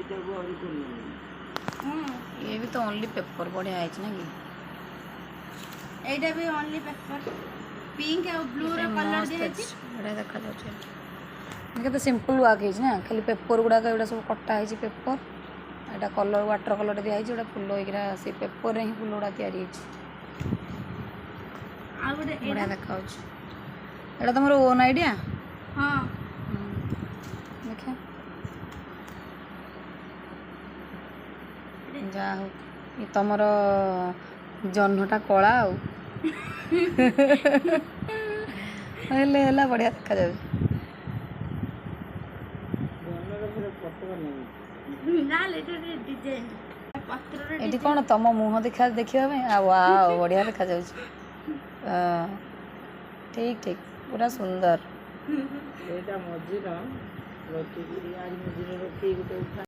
ये भी तो ओनली पेपर बढ़िया है ना कि एटा भी ओनली पेपर पिंक और ब्लू रो कलर दे है बढ़िया देखा जाउछ इनके तो सिंपल वर्क है ना खाली पेपर गुड़ा एटा सब कटा है पेपर एटा कलर वाटर कलर दिया है एटा फुल होइकरा से पेपर रे ही फुल गुड़ा तयारी है आ गोटे बढ़िया देखा एटा तुम ओन आइडिया हां देखा जा हो ये तुमर जन्हटा कला आला बढ़िया देखा जाए ना लेटे डिजाइन पत्र रे ये कौन तुम मुह देखा देखा वाह बढ़िया देखा जाए ठीक ठीक पूरा सुंदर एटा मझिर रखी आज मझिर रखी